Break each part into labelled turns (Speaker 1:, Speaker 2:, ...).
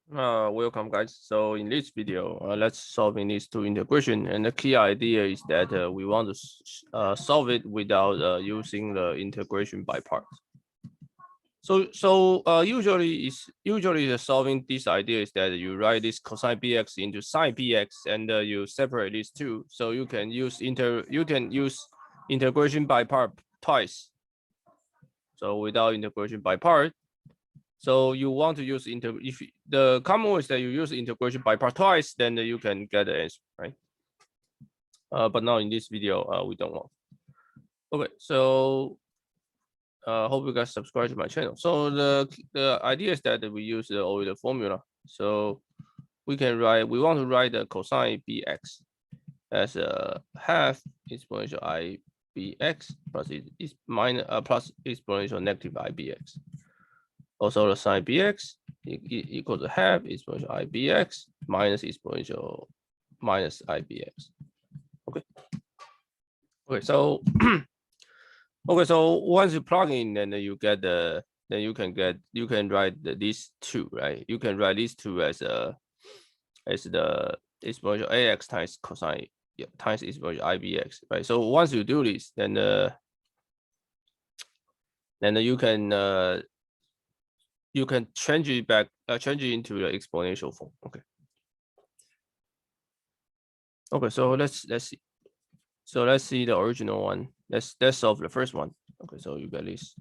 Speaker 1: Welcome guys. So in this video, let's solving these two integration, and the key idea is that we want to solve it without using the integration by parts. So usually the solving this idea is that you write this cosine bx into sine bx, and you separate these two, so you can use integration by part twice. So without integration by part. So you want to use if the common way is that you use integration by part twice, then you can get the answer, right? But now in this video, we don't want. Okay, so hope you guys subscribe to my channel. So the idea is that we use the Euler formula. So we want to write the cosine bx as a half exponential I bx plus plus exponential negative ibx. Also, the sine bx equals to half exponential ibx minus exponential minus ibx. Okay. Okay. So so once you plug in, then you get you can write these two, right? You can write these two as the exponential ax times cosine times exponential ibx, right? So once you do this, then you can change it back, change it into the exponential form. Okay. Okay, so let's see. So let's see the original one. Let's solve the first one. Okay, so you get this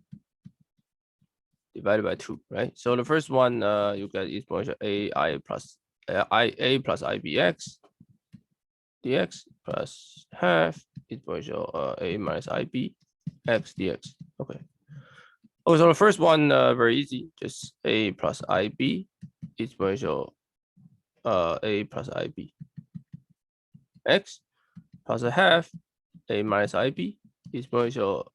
Speaker 1: divided by 2, right? So the first one, you get exponential ai plus ia plus ibx dx plus half exponential a minus ib x dx. Okay. Okay, so the first one, very easy, just a plus ib exponential a plus ib x plus a half a minus ib exponential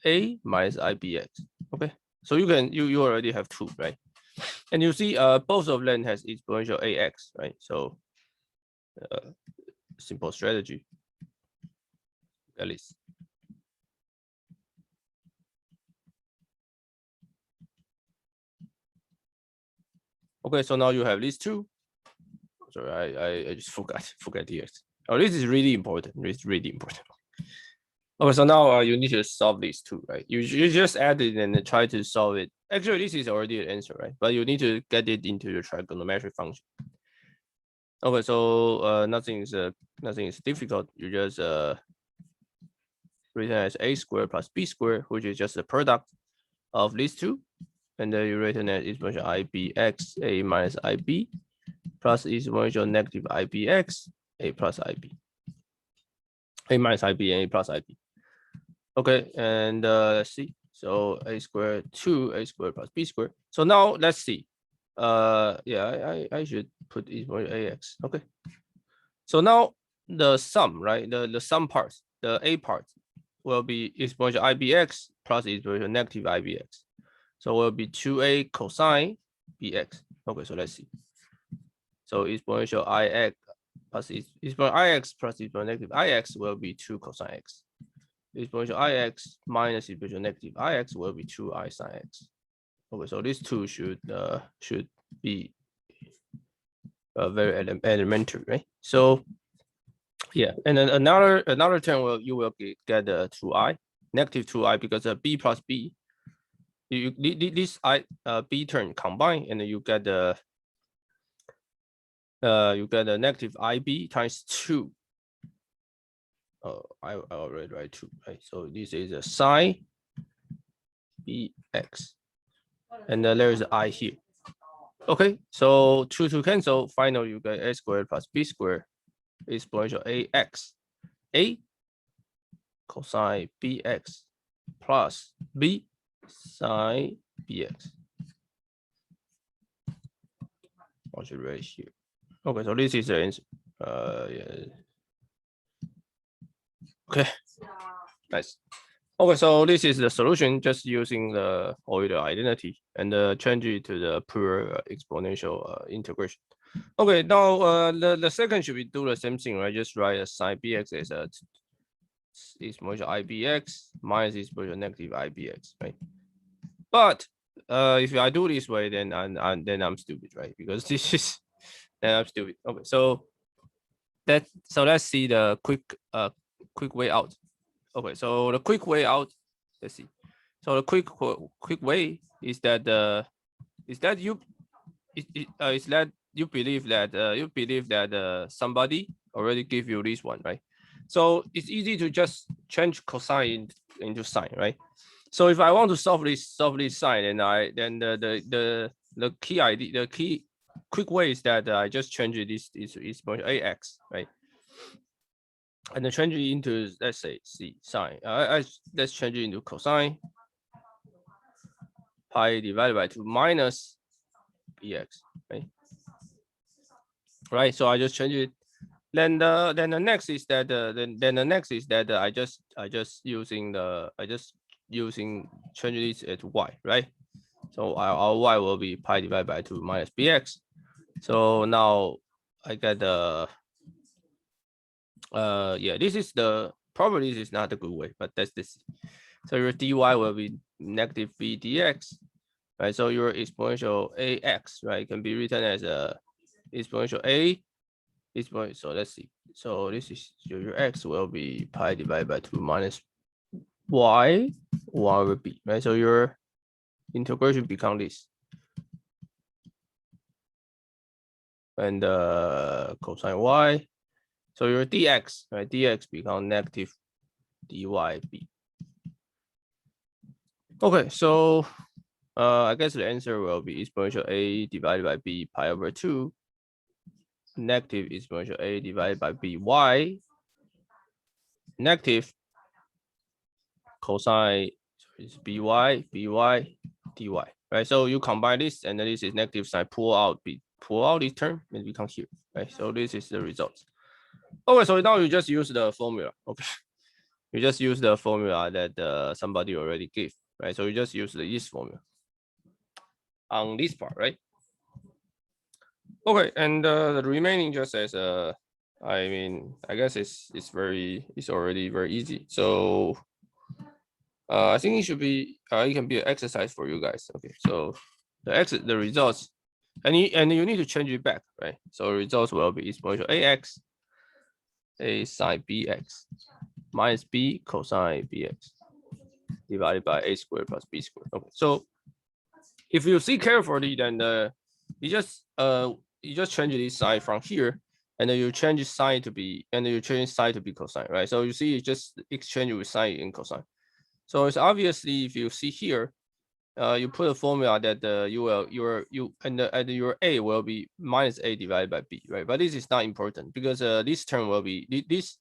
Speaker 1: a minus ibx. Okay, so you already have 2, right? And you see both of them has exponential ax, right? So simple strategy, at least. Okay, so now you have these two. Sorry, I just forgot here. Oh, this is really important. It's really important. Okay, so now you need to solve these two, right? You just add it and try to solve it. Actually, this is already an answer, right? But you need to get it into your trigonometric function. Okay, so nothing is difficult. You just written as a squared plus b squared, which is just the product of these two, and then you written as exponential ibx a minus ib plus exponential negative ibx a plus ib, a minus ib and a plus ib. Okay, and let's see. So a squared 2a squared plus b squared. So now let's see. Yeah, I should put exponential ax. Okay. So now the sum, right? The sum parts, the a part will be exponential ibx plus exponential negative ibx. So it will be 2a cosine bx. Okay, so let's see. So exponential ix plus exponential ix plus exponential negative ix will be 2 cosine x. Exponential ix minus exponential negative ix will be 2i sine x. Okay, so these two should be very elementary, right? So yeah, and then another term you will get 2i, negative 2i, because b plus b, this b term combine, and then you get the negative ib times 2. Oh, I already write 2, right? So this is a sine bx, and then there is I here. Okay, so 2 to cancel. Finally, you get a squared plus b squared exponential ax, a cosine bx plus b sine bx. I should write here. Okay, so this is the answer. Yeah. Okay, nice. Okay, so this is the solution, just using the Euler identity and change it to the pure exponential integration. Okay, now the second should be do the same thing, right? Just write a sine bx as a exponential ibx minus exponential negative ibx, right? But if I do this way, then I'm stupid, right? Because this is then I'm stupid. Okay, so let's see the quick way out. Okay, so the quick way out, let's see. So the quick way is that you believe that somebody already give you this one, right? So it's easy to just change cosine into sine, right? So if I want to solve this sine, then the key quick way is that I just change it is ax, right? And then change it into, let's say, sine. Let's change it into cosine pi divided by 2 minus bx, right? Right. So I just change it. Then the next is that I just change this to y, right? So our y will be pi divided by 2 minus bx. So now I get the yeah, this is the probably this is not a good way, but that's this. So your dy will be negative b dx, right? So your exponential ax, right, can be written as a exponential a exponential. So let's see. So this is your x will be pi divided by 2 minus y will be, right? So your integration become this. And cosine y. So your dx, right? Dx become negative dyb. Okay, so I guess the answer will be exponential a divided by b pi over 2 negative exponential a divided by by negative cosine is by dy, right? So you combine this and then this is negative sign, pull out this term and it becomes here, right? So this is the result. Okay, so now you just use the formula. Okay, you just use the formula that somebody already gave, right? So you just use this formula on this part, right? Okay, and the remaining just as I mean, I guess it's already very easy. So I think it should be it can be an exercise for you guys. Okay, so the results, and you need to change it back, right? So results will be exponential ax a sine bx minus b cosine bx divided by a squared plus b squared. Okay, so if you see carefully, then you just change this sign from here, and then you change sine to be, cosine, right? So you see, you just exchange with sine and cosine. So it's obviously, if you see here, you put a formula that your a will be minus a divided by b, right? But this is not important because this term will be this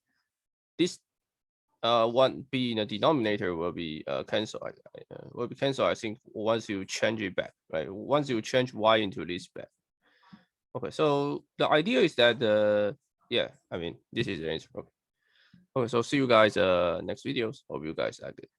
Speaker 1: one b in the denominator will be cancelled. I think once you change it back, right? Once you change y into this back. Okay, so the idea is that yeah, I mean, this is the answer. Okay, so see you guys next videos. Hope you guys like it.